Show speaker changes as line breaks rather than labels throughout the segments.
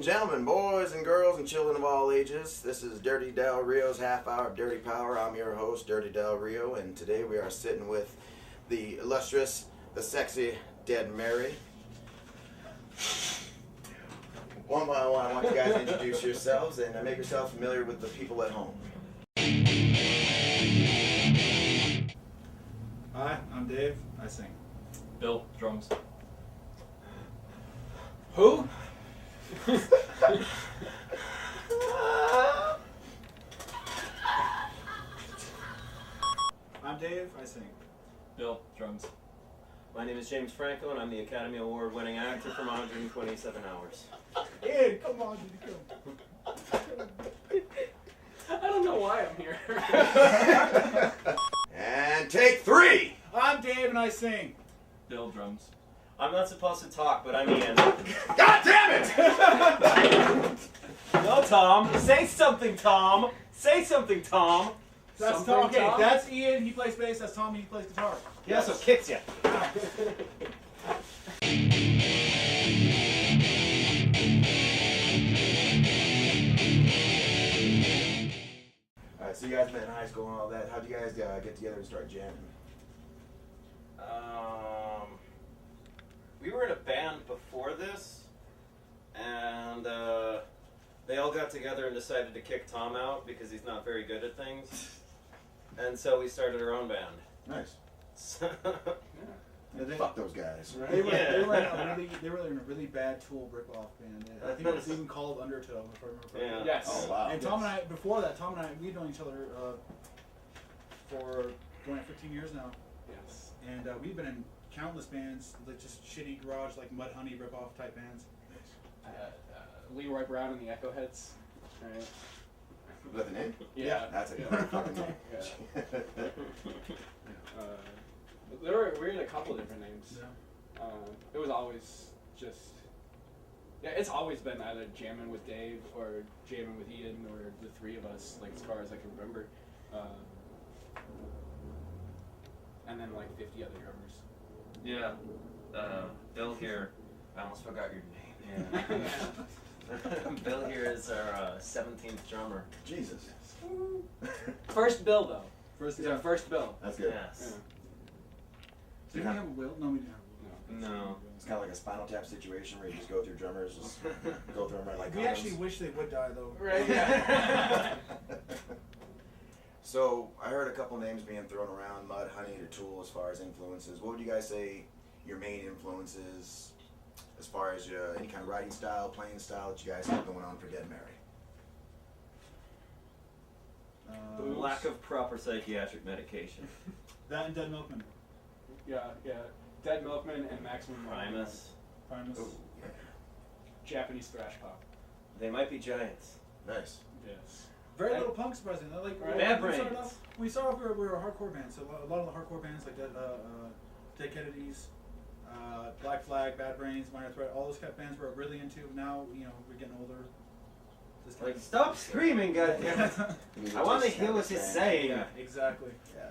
and gentlemen, boys and girls and children of all ages, this is Dirty Del Rio's half hour of Dirty Power. I'm your host, Dirty Del Rio, and today we are sitting with the illustrious, the sexy Dead Mary. One by one, I want you guys to introduce yourselves and make yourselves familiar with the people at home.
Hi, I'm Dave. I sing.
Bill, drums.
Who? I'm Dave. I sing.
Bill, drums.
My name is James Franco, and I'm the Academy Award-winning actor from 127 Hours.
Hey, come on, dude, come.
I don't know why I'm here.
And take 3!
I'm Dave and I sing.
Bill, drums.
I'm not supposed to talk, but I'm Ian.
God damn it!
No, Tom. Say something, Tom. Say something, Tom.
That's
Something,
Tom. Okay,
Tom?
that's Ian. He plays bass. That's Tommy. He plays guitar.
He also kicks you.
Alright, so you guys met in high school and all that. How'd you guys get together and start jamming?
We were in a band before this, and they all got together and decided to kick Tom out because he's not very good at things. And so we started our own band.
Nice.
So,
Fuck those guys.
They were,
Yeah.
they were in a really bad Tool rip-off band. I think it was even called Undertow, if I remember correctly.
Yeah.
Yes.
Oh, wow.
And Tom and I, before that, Tom and I, we've known each other for going on 15 years now.
Yes.
And we've been in countless bands, like just shitty garage, like Mudhoney rip-off type bands.
Leroy Brown and the Echo Heads. Right.
Is that the name?
Yeah.
That's a
Yeah.
great fucking name.
We were in a couple different names.
Yeah.
It was always just, it's always been either jamming with Dave or jamming with Ian or the three of us, like as far as I can remember. And then like 50 other drummers.
yeah. Bill here. I almost forgot your name.
Yeah.
Bill here is our 17th drummer.
Jesus.
First Bill though.
First,
He's our first Bill.
That's good.
Yes.
Did we have a Will? No, we didn't have a Will.
No.
It's kind of like a Spinal Tap situation where you just go through drummers, just go through them right like
We
condoms.
actually wish they would die though.
Right. Yeah.
So I heard a couple names being thrown around, Mudhoney to Tool as far as influences. What would you guys say your main influences as far as any kind of writing style, playing style that you guys have going on for Dead Mary?
Lack of proper psychiatric medication.
That and Dead Milkman.
Yeah. Dead Milkman and Maximum
Primus.
Primus.
Ooh, yeah.
Japanese thrash pop.
They might be giants.
Nice.
Yes.
Very little punk, surprisingly. Like
Right.
Bad
we started
Brains.
off, we started off, we were a hardcore band, so a lot of the hardcore bands like that, Dead Kennedys, Black Flag, Bad Brains, Minor Threat, all those kind of bands we're really into. Now, we're getting older. This kind
Like,
of-
stop screaming, goddammit. I want to hear what he's saying.
Yeah, exactly.
Yeah.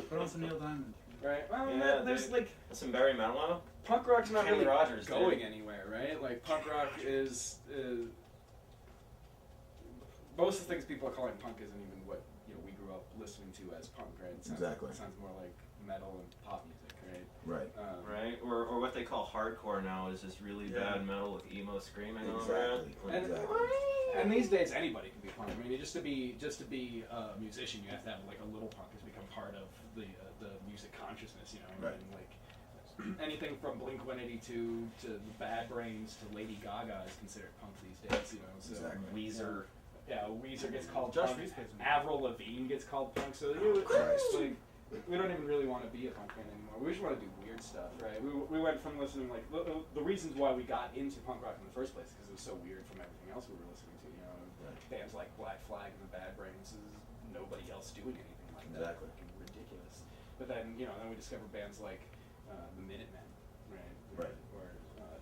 Put on some Neil Diamond.
Right. Well,
Yeah,
there's
dude.
like
Some Barry Manilow?
punk rock's not
Kenny
really
Rogers,
going
dude.
anywhere, right? Like punk rock is most of the things people are calling punk isn't even what we grew up listening to as punk, right? It sounds,
Exactly.
It sounds more like metal and pop music, right?
Right.
Right? Or what they call hardcore now is just really
Yeah.
bad metal with emo screaming all around.
Exactly.
And,
Exactly.
and these days anybody can be punk. I mean, just to be a musician, you have to have like a little punk has become part of the music consciousness.
Right.
And like anything from Blink-182 to the Bad Brains to Lady Gaga is considered punk these days. So
Exactly.
Weezer.
Yeah, Weezer gets called
Josh
punk.
Reese plays in
Avril Lavigne gets called punk. So
Christ.
like, we don't even really want to be a punk band anymore. We just want to do weird stuff, right? We went from listening like the reasons why we got into punk rock in the first place because it was so weird from everything else we were listening to. Bands like Black Flag and the Bad Brains is nobody else doing anything like that.
Exactly.
Fucking ridiculous. But then then we discovered bands like the Minutemen, right?
Right.
Or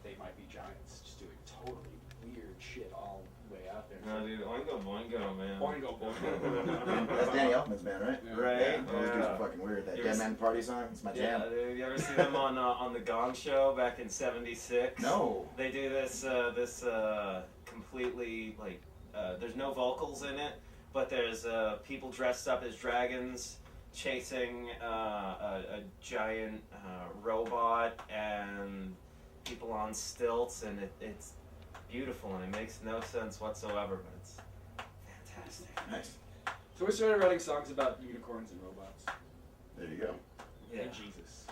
They Might Be Giants, just doing totally weird shit all the way out there.
No, dude, Oingo Boingo, man.
Boingo Boingo.
That's Danny Elfman's band, right?
Yeah.
Right?
Yeah, those dudes are fucking weird. That
You
Dead
ever
Man Party song, it's my jam.
Yeah, dude, you ever see them on the Gong Show back in '76?
No.
They do this completely like there's no vocals in it, but there's people dressed up as dragons chasing a giant robot and people on stilts, and it's beautiful and it makes no sense whatsoever, but it's fantastic.
Nice.
So we started writing songs about unicorns and robots.
There you go.
Yeah.
And Jesus.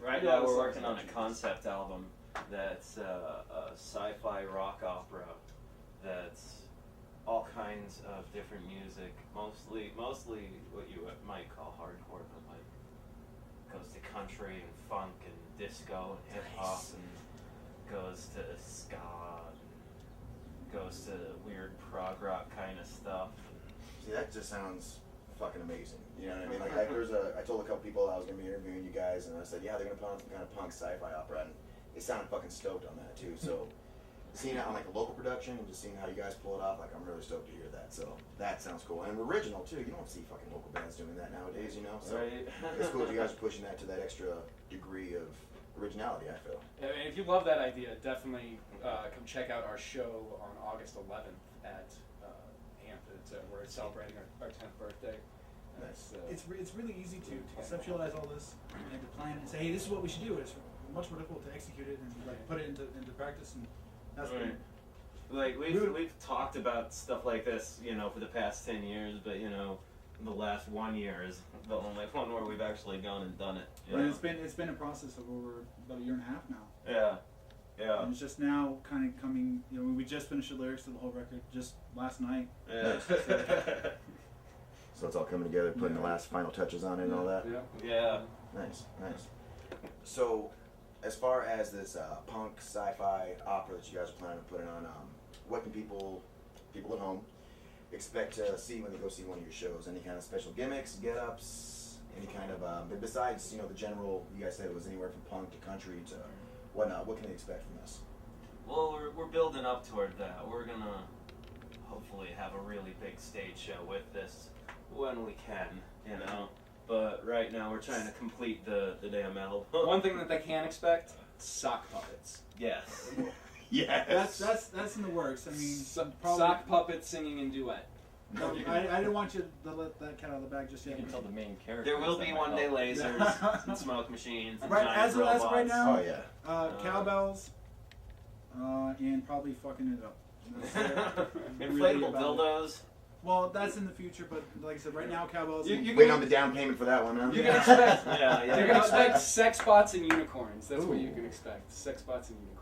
Right now we're working on a concept album that's a sci-fi rock opera that's all kinds of different music, mostly what you might call hardcore, but like goes to country and funk and disco and hip hop and goes to ska and goes to weird prog rock kind of stuff.
See, that just sounds fucking amazing. You know what I mean? Like, I told a couple people I was gonna be interviewing you guys, and I said, yeah, they're gonna put on some kind of punk sci-fi opera, and they sounded fucking stoked on that too. So, seeing it on like a local production and just seeing how you guys pull it off, like I'm really stoked to hear that. So that sounds cool and original too. You don't see fucking local bands doing that nowadays, you know. So
Right.
it's cool if you guys are pushing that to that extra degree of originality. I feel.
And if you love that idea, definitely come check out our show on August 11th at AMP. We're celebrating our 10th birthday.
Nice.
It's really easy to conceptualize all this and to plan it and say, hey, this is what we should do. It's much more difficult to execute it and like put it into practice, and that's
Right. Like we've talked about stuff like this, you know, for the past 10 years, but you know, the last 1 year is the only one where we've actually gone and done it. You
And
know?
it's been a process of over about a year and a half now.
Yeah.
And it's just now kind of coming. You know, we just finished the lyrics to the whole record just last night.
Yeah.
So it's all coming together, putting the last final touches on it and all that.
Yeah.
Nice. So, as far as this punk sci-fi opera that you guys are planning on putting on, what can people at home expect to see when they go see one of your shows? Any kind of special gimmicks, get-ups, any kind of besides, you know, the general? You guys said it was anywhere from punk to country to whatnot. What can they expect from this?
Well, we're building up toward that. We're gonna hopefully have a really big stage show with this when we can, you know. But right now we're trying to complete the damn album.
One thing that they can't expect: sock puppets.
Yes.
Yes.
That's in the works. I mean,
Sock puppets singing in duet.
No, I didn't want you to let that cat out of the bag just
You
yet.
can tell the main character.
There will be one day lasers and smoke machines and
Right,
giant
as of
robots.
right now,
Oh yeah.
Cowbells, and probably fucking it up. That's really
Inflatable
about it.
dildos.
Well, that's in the future, but like I said, right now cowbells.
You
Wait on the down payment for that one, huh?
You can expect.
Yeah.
You're gonna expect sex bots and unicorns. That's what you can expect. Sex bots and unicorns.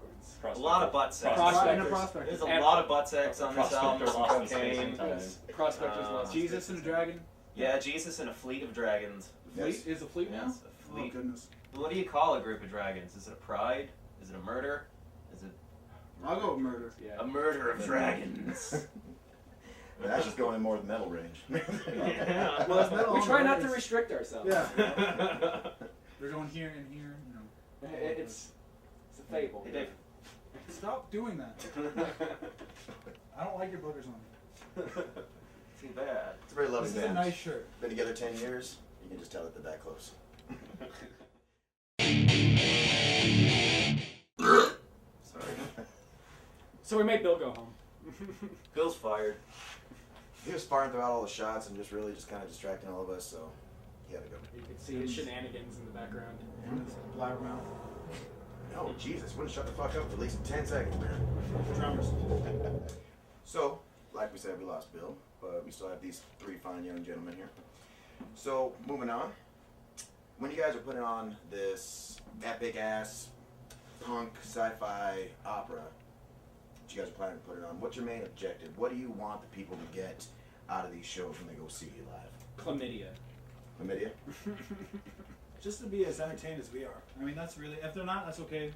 A lot of butt sex.
and a
Prospectors.
prospector.
There's a
And-
lot of butt sex on this album.
Prospector
Some
lost in space
cocaine.
and time.
Yes. Prospectors lost.
Jesus and a dragon.
Yeah, Jesus and a fleet of dragons.
Fleet is a fleet now.
Yes, a
Oh
fleet.
goodness.
What do you call a group of dragons? Is it a pride? Is it a murder? Is it
I'll go with murder.
Yeah.
a murder of dragons?
But that's just going in more of the metal range.
Yeah.
Well, it's metal
We
on
try
the
not to
race.
restrict ourselves.
Yeah. They're going here and here. You know.
It's a fable.
Hey, Dave.
Stop doing that. I don't like your boogers on me.
Too bad.
It's a very loving
This is a
band.
nice shirt.
Been together 10 years. You can just tell that they're that close. Sorry.
So we made Bill go home.
Bill's fired.
He was sparring throughout all the shots and just really just kind of distracting all of us, so he had to go.
You could see his shenanigans in the background.
And his blabbermouth.
No, Jesus, wouldn't shut the fuck up for at least 10 seconds, man.
Drummers.
So, like we said, we lost Bill, but we still have these three fine young gentlemen here. So, moving on. When you guys are putting on this epic-ass punk sci-fi opera that you guys are planning to put it on, what's your main objective? What do you want the people to get out of these shows when they go see you live?
Chlamydia.
Chlamydia?
Just to be as entertained as we are. I mean, that's really. If they're not, that's okay.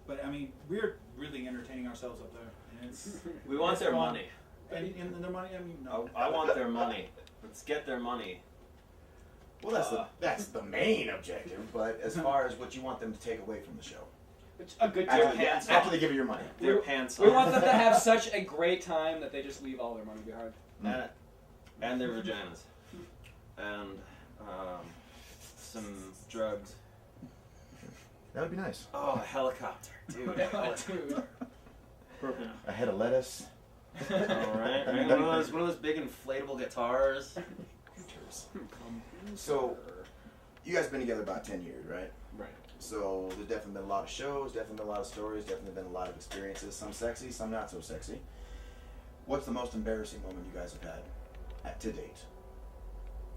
But I mean, we're really entertaining ourselves up there, and it's.
We want
it's
their
fun.
money.
And their money. I mean, no.
I want their money. Let's get their money.
Well, that's the main objective, but as far as what you want them to take away from the show.
It's a good
After,
time.
they, after they give you your money.
Their pants
We
on.
want them to have such a great time that they just leave all their money behind.
And their vaginas. And some drugs.
That would be nice.
Oh, a helicopter. Dude.
Dude.
Purple.
A head of lettuce.
All right. One of those big inflatable guitars.
So, you guys been together about 10 years, right?
Right.
So there's definitely been a lot of shows, definitely been a lot of stories, definitely been a lot of experiences. Some sexy, some not so sexy. What's the most embarrassing moment you guys have had to date?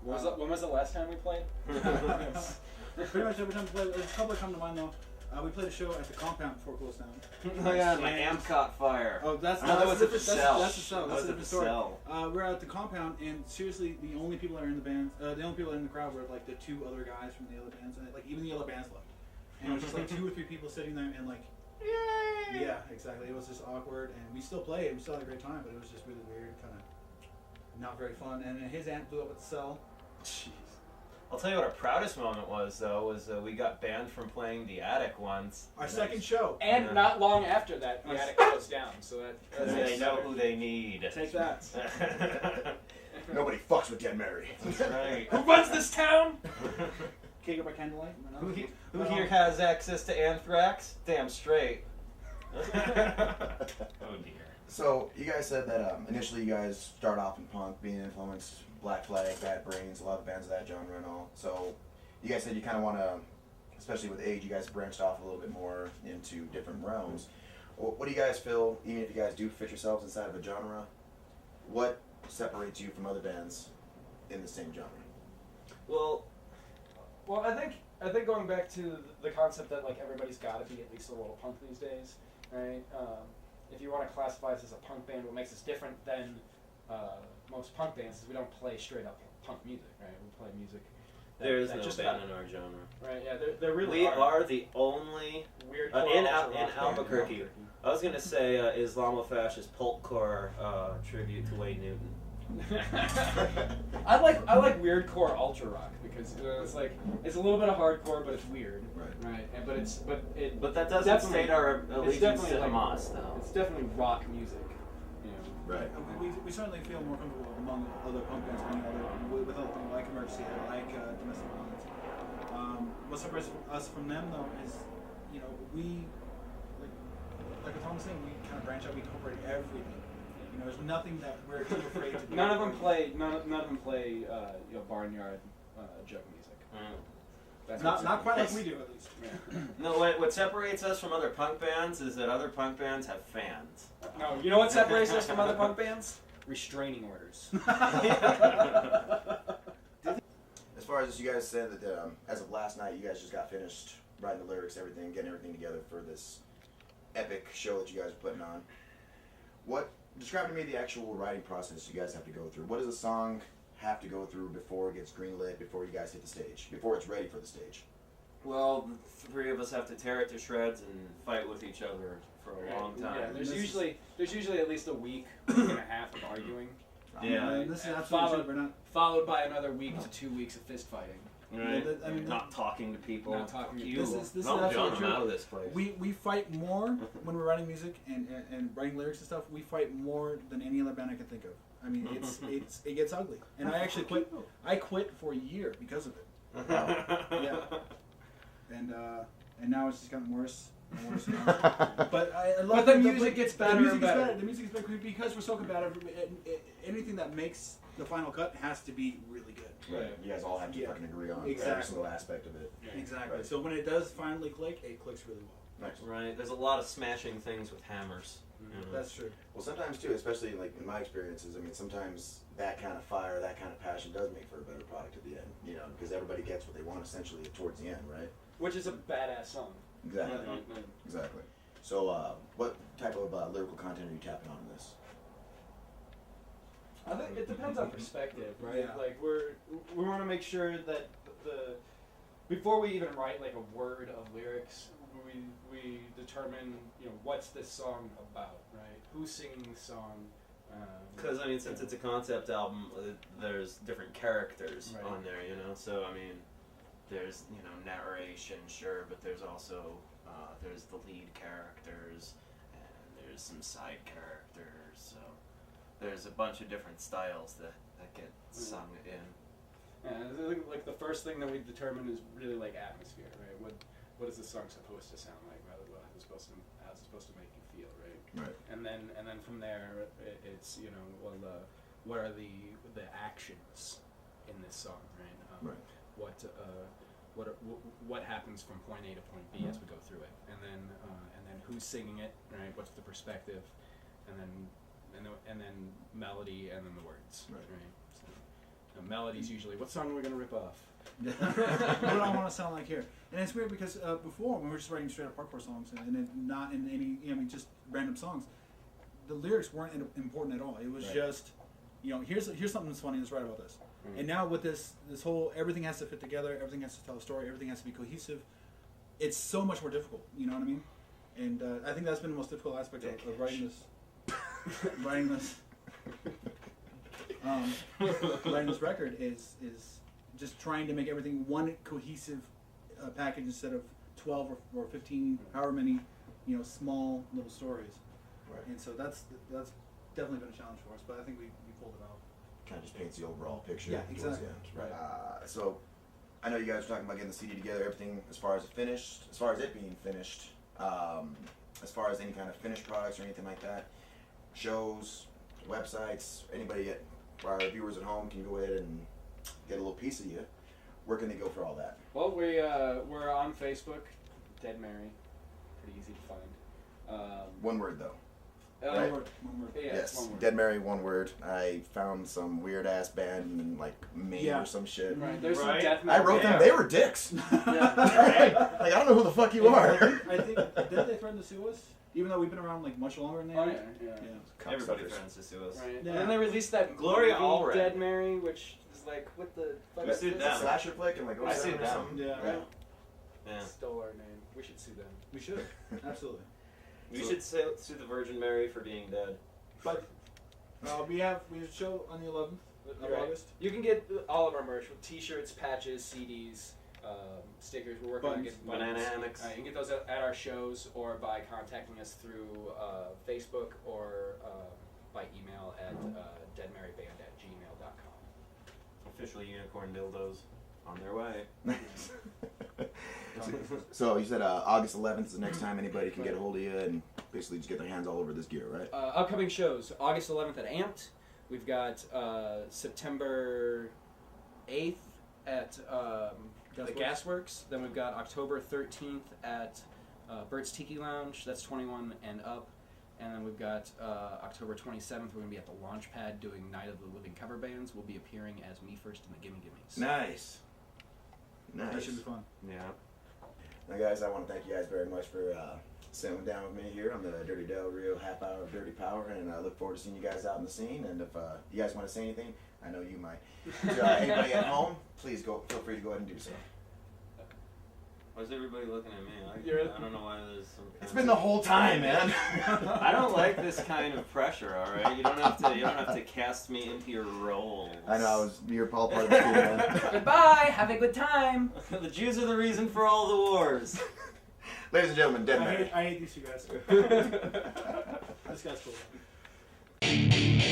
When was the last time we played?
Pretty much every time we played. There's a couple that come to mind though. We played a show at the compound before it closed down.
Oh yeah, my amp caught fire.
Oh, that's
I thought
the
it was at the cell.
That's the cell. That's a different story.
Cell.
We're at the compound, and seriously, the only people that are in the band, the only people in the crowd were like the two other guys from the other bands, and like even the other bands left. And it was just like 2 or 3 people sitting there, and like,
Yay!
yeah, exactly. It was just awkward, and we still played. We still had a great time, but it was just really weird, kind of not very fun. And then his amp blew up at the cell.
Jeez. I'll tell you what our proudest moment was, though, was we got banned from playing the Attic once.
Our second show.
And not long after that, the attic closed down. So that's
They know who they need.
Take that.
Nobody fucks with Deadmary.
That's right.
Who runs this town?
Cake up by candlelight.
Who here has access to anthrax? Damn straight. Oh dear.
So you guys said that initially you guys start off in punk, being influenced Black Flag, Bad Brains, a lot of bands of that genre and all. So you guys said you kind of want to, especially with age, you guys branched off a little bit more into different realms. What do you guys feel, even if you guys do fit yourselves inside of a genre, what separates you from other bands in the same genre?
Well, I think going back to the concept that like everybody's got to be at least a little punk these days, right? If you want to classify us as a punk band, what makes us different than most punk bands is we don't play straight up punk music, right? We play music.
There is
that
no
just
band
about-
in our genre.
Right? Yeah, there really
We
are
are the only.
weird.
In
cultural rock
Albuquerque.
band.
I was gonna say Islamofascist pulpcore tribute to Wade Newton.
I like weird core ultra rock because it's a little bit of hardcore, but it's weird,
Right.
And it
But that doesn't
definitely-
state our
it's
allegiance
definitely
to
like-
Hamas, though.
it's definitely rock music, you know.
Right.
We certainly feel more comfortable among other punk bands, with other things like Emergency, like Domestic Violence. What separates us from them, though, is, you know, we, like Tom was saying, we kind of branch out, we incorporate everything. You know, there's nothing that we're too afraid to do.
None of them play you know, barnyard jug music. That's
Not quite like we do, at least.
Yeah.
No, what separates us from other punk bands is that other punk bands have fans.
No, you know what separates us from other punk bands? Restraining orders.
As far as you guys said that as of last night, you guys just got finished writing the lyrics, everything, getting everything together for this epic show that you guys are putting on. Describe to me the actual writing process you guys have to go through. What does a song have to go through before it gets greenlit, before you guys hit the stage, before it's ready for the stage?
Well, the 3 of us have to tear it to shreds and fight with each other for a long time.
Yeah, there's usually at least a week and a half of arguing.
Yeah.
This is absolutely true. We're not.
Followed by another week to 2 weeks of fist fighting.
Right?
I mean,
not talking to people.
Not talking to
you.
This is
No,
absolutely
John, I'm
true.
out of this place.
We fight more when we're writing music and writing lyrics and stuff. We fight more than any other band I can think of. I mean, it gets ugly. And I actually quit. I quit for a year because of it. Yeah. And now it's just gotten worse and worse. And worse. But I love
But the music gets better
The music
and
is
better.
The music is better because we're so combative. Anything that makes the final cut has to be really good.
Right. You guys all have to fucking agree on every
Exactly.
single aspect of it.
Exactly.
Right.
So when it does finally click, it clicks really well.
Nice.
Right. There's a lot of smashing things with hammers. You know?
That's true.
Well, sometimes too, especially like in my experiences, I mean, sometimes that kind of fire, that kind of passion does make for a better product at the end, you know, because everybody gets what they want essentially towards the end, right?
Which is a badass song.
Exactly.
Yeah.
Exactly. So, what type of lyrical content are you tapping on in this?
I think it depends on perspective, right?
Yeah.
Like we want to make sure that before we even write like a word of lyrics, we determine, you know, what's this song about, right? Who's singing the song?
Because I mean, since it's a concept album, there's different characters
Right.
on there, you know. So I mean, there's narration, sure, but there's also there's the lead characters and there's some side characters. So there's a bunch of different styles that get sung in.
Yeah, I think like the first thing that we determine is really like atmosphere, right? What is the song supposed to sound like, rather than how's it supposed to make you feel, right?
Right.
And then from there, it's well, what are the actions in this song, right?
Right.
What happens from point A to point B as we go through it, and then who's singing it, right? What's the perspective, and then melody, and then the words,
Right.
So, melody's usually what song are we gonna rip off?
What do I want to sound like here? And it's weird because before, when we were just writing straight up hardcore songs and then not in any, just random songs, the lyrics weren't important at all. It was
Right.
just, here's something that's funny. Let's write about this. And now with this whole, everything has to fit together. Everything has to tell a story. Everything has to be cohesive. It's so much more difficult. You know what I mean? And I think that's been the most difficult aspect of writing this. Writing this record is just trying to make everything one cohesive package instead of 12 or 15, however many, small little stories.
Right.
And so that's definitely been a challenge for us, but I think we pulled it off.
Kind of just paints the overall picture.
Yeah,
towards
exactly.
the end. So, I know you guys were talking about getting the CD together, everything as far as it being finished, as far as any kind of finished products or anything like that, shows, websites, anybody for our viewers at home can go ahead and get a little piece of you. Where can they go for all that?
Well, we're on Facebook, Deadmary, pretty easy to find.
One word though.
One word.
Yeah,
Yes,
it's one word.
Deadmary, one word. I found some weird ass band in like Maine or some shit.
Right, there's
Right.
some death
I
metal
wrote them.
bands.
They were dicks.
Yeah.
Like I don't know who the fuck you are.
I think didn't they threaten to sue us? Even though we've been around like much longer than they
Oh
have.
yeah.
Everybody
Cocksuckers.
friends to sue us.
Right.
Yeah.
And then they released that
Gloria
movie,
Allred.
Dead Mary, which is like, what the fuck
I
is
sued
this?
them.
Slasher flick and like
I sued
07 or
them.
something.
Yeah.
Right.
Yeah.
Stole our name. We should sue them.
We should. Absolutely.
We should sue the Virgin Mary for being dead.
But we have a show on the 11th of
Right.
August.
You can get all of our merch with T-shirts, patches, CDs, stickers. We're working on
Buttons.
getting buttons.
Banana hammocks.
You can get those at our shows or by contacting us through Facebook or by email at deadmaryband@gmail.com.
Official unicorn dildos on their way.
So you said August 11th is the next time anybody can get a hold of you and basically just get their hands all over this gear, right?
Upcoming shows, August 11th at Amped. We've got September 8th at the Gasworks. Then we've got October 13th at Bert's Tiki Lounge. That's 21 and up. And then we've got October 27th. We're going to be at the Launchpad doing Night of the Living Cover Bands. We'll be appearing as Me First and the Gimme Gimmes.
Nice.
That
Nice.
should be fun.
Yeah.
Now, guys, I want to thank you guys very much for sitting down with me here on the Dirty Del Rio half hour of Dirty Power, and I look forward to seeing you guys out in the scene. And if you guys want to say anything, I know you might. To anybody at home, please feel free to go ahead and do so.
Why is everybody looking at me? I don't know why there's some.
It's been the whole time, man.
I don't like this kind of pressure. All right, you don't have to cast me into your roles.
I know you're all part of the school, man.
Goodbye. Have a good time.
The Jews are the reason for all the wars.
Ladies and gentlemen, Deadmary.
I hate these two guys. This guy's cool.